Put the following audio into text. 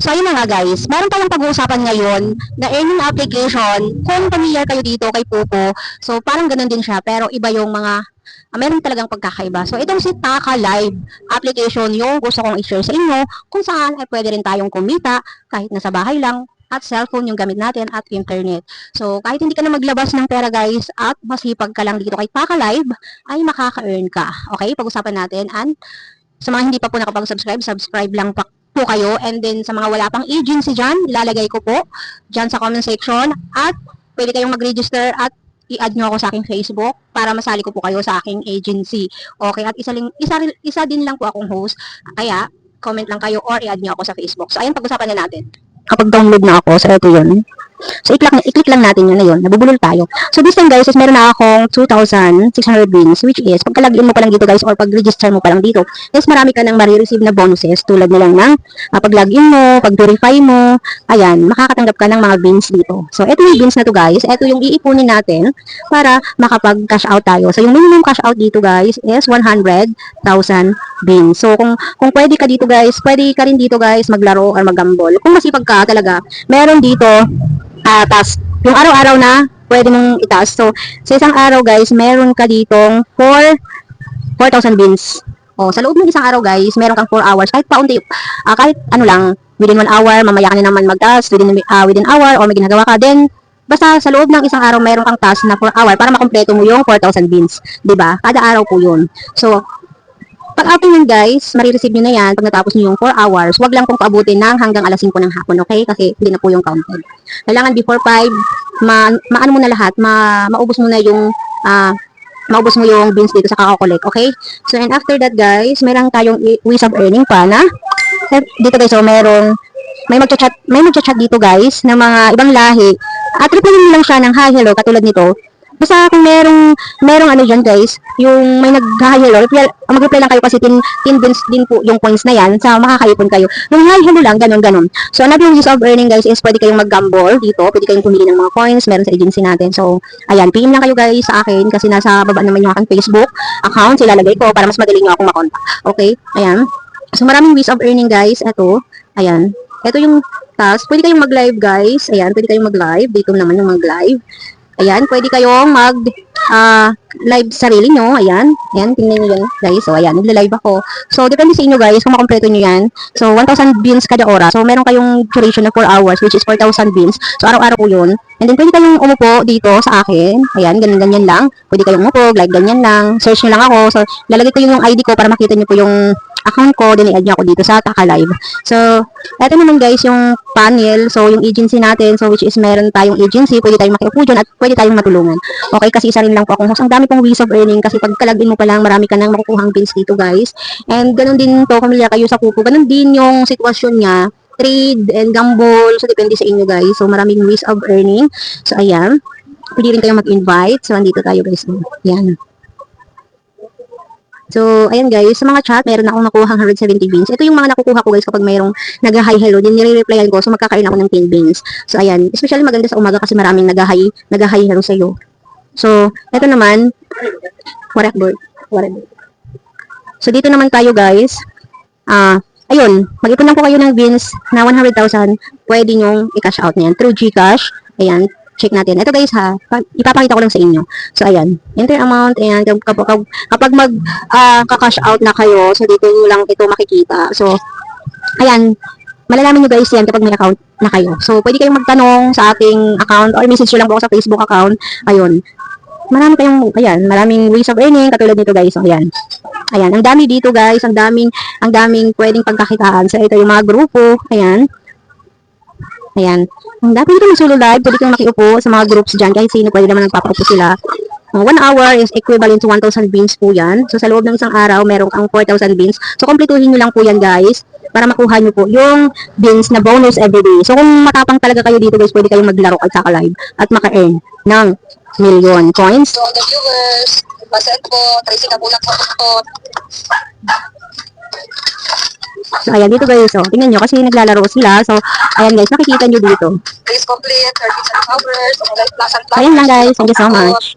So, ayun na nga guys, meron tayong pag-uusapan ngayon na earning application. Kung familiar kayo dito kay Pupo, so parang ganun din siya, pero iba yung mga, meron talagang pagkakaiba. So, itong si Taka Live application yung gusto kong i-share sa inyo, kung saan ay pwede rin tayong kumita kahit nasa bahay lang, at cellphone yung gamit natin at internet. So, kahit hindi ka na maglabas ng pera guys, at masipag ka lang dito kay Taka Live, ay makaka-earn ka. Okay, pag-usapan natin. And sa mga hindi pa po nakapag-subscribe, subscribe lang po kayo. And then sa mga wala pang agency dyan, ilalagay ko po dyan sa comment section. At pwede kayong mag-register at i-add nyo ako sa aking Facebook para masali ko po kayo sa aking agency. Okay, at isa din lang po akong host. Kaya, comment lang kayo or i-add nyo ako sa Facebook. So, ayun, pag-usapan na natin. Kapag download na ako, so ito yun. So, i-click lang natin yun na yun. Nabubulol tayo. So, this time guys, is meron na akong 2,600 wins, which is, pag login mo pa lang dito guys, or pag-register mo pa lang dito, is marami ka nang marireceive na bonuses, tulad na lang ng pag login mo, pag-verify mo, ayan, makakatanggap ka ng mga wins dito. So, ito yung wins na to guys. Ito yung iipunin natin para makapag-cash out tayo. So, yung minimum cash out dito guys is 100,000 wins. So, kung pwede ka dito guys, pwede ka rin dito guys maglaro or mag-gamble. Kung masipag ka talaga, meron dito task. Yung araw-araw na pwede mong itask. So, sa isang araw guys, meron ka ditong 4,000 wins. O, sa loob ng isang araw guys, meron kang 4 hours. Kahit paunti, kahit ano lang, within 1 hour, mamaya ka na naman mag-task, within hour, or may ginagawa ka, then, basta sa loob ng isang araw, meron kang task na 4 hour para makompleto mo yung 4,000 wins. Diba? Kada araw po yun. So, pag after yun guys, marireceive nyo na yan pag natapos nyo yung 4 hours. Huwag lang pong paabutin ng hanggang alas 5 ng hapon, okay? Kasi hindi na po yung counted. Kailangan before 5, maano mo na lahat, maubos mo na yung maubos mo yung beans dito sa kakakolek, okay? So, and after that guys, meron tayong ways of earning pa na dito guys, so may magchat dito guys ng mga ibang lahi. At replyan lang siya ng hi, hello, katulad nito. Basta kung merong ano dyan guys, yung may nag-hi hello, mag-reply lang kayo kasi 10 beans din po yung points na yan, sa makakaipon kayo. Yung hi hello lang, ganun. So, another use of earning guys is pwede kayong mag-gamble dito, pwede kayong pumili ng mga coins, meron sa agency natin. So, ayan, PM lang kayo guys sa akin kasi nasa baba naman yung aking Facebook account, ilalagay ko para mas madali nyo akong makontak. Okay, ayan. So, maraming ways of earning guys. Ito, ayan. Ito yung task. Pwede kayong mag-live guys. Ayan, pwede kayong mag-live. Dito naman yung mag-live. Ayan, pwede kayong live sarili nyo. Ayan, tingnan nyo yan guys. So, ayan, nagla-live ako. So, depende sa inyo guys kung makompleto nyo yan. So, 1,000 beans kada oras. So, meron kayong duration na 4 hours, which is 4,000 beans. So, araw-araw po yun. And then, pwede kayong umupo dito sa akin. Ayan, ganyan lang. Pwede kayong umupo, like ganyan lang. Search nyo lang ako. So, lalagay ko yung ID ko para makita nyo po yung account ko, then i-add nyo ako dito sa Taka Live. So, eto naman guys, yung panel, so yung agency natin, so which is meron tayong agency, pwede tayong makiupo dyan at pwede tayong matulungan. Okay, kasi isa rin lang po akong host. Ang dami pong ways of earning kasi pag kalagin mo pa lang, marami ka nang makukuhang bills dito guys. And ganun din to, familiar kayo sa Pupo, ganun din yung sitwasyon niya, trade and gamble, so depende sa inyo guys. So, maraming ways of earning. So, ayan, pwede rin kayong mag-invite. So, andito tayo guys. Ayan. So, ayan guys, sa mga chat, meron akong nakuha 170 beans. Ito yung mga nakukuha ko guys kapag mayroong nag-hi hello, din nire-replyan ko, so magkakaroon ako ng 10 beans. So, ayan, especially maganda sa umaga kasi maraming nag-hi hello sa iyo. So, ito naman, whatever. So, dito naman tayo guys, ayun, mag-ipon lang po kayo ng beans na 100,000, pwede nyong i-cash out na yan through GCash. Ayan, check natin. Ito guys ha, ipapakita ko lang sa inyo. So, ayan, enter amount, and kapag mag-cash out na kayo, so dito nyo lang ito makikita. So, ayan, malalaman nyo guys yan kapag may account na kayo. So, pwede kayong magtanong sa aking account or message nyo lang po ako sa Facebook account. Ayun, maraming ways of earning, katulad nito guys. So, ayan, ang dami dito guys, ang daming pwedeng pagkakitaan. So, ito yung mga grupo, ayan, ang dami dito ng solo live, pwede kang makiupo sa mga groups dyan, kahit sino pwede naman nagpapaupo sila. 1 hour is equivalent to 1,000 beans po yan. So, sa loob ng isang araw, meron kang 4,000 beans. So, kompletuhin nyo lang po yan guys, para makuha nyo po yung beans na bonus everyday. So, kung matapang talaga kayo dito guys, pwede kayong maglaro at saka live at maka-earn ng million coins. So, the viewers, pasend po, tracing na bulang po. So, ayan, dito guys, so, tingnan nyo, kasi naglalaro sila. So, ayan guys, nakikita nyo dito. Please complete, 30 hours, live plus and Ayan lang guys, thank you so much.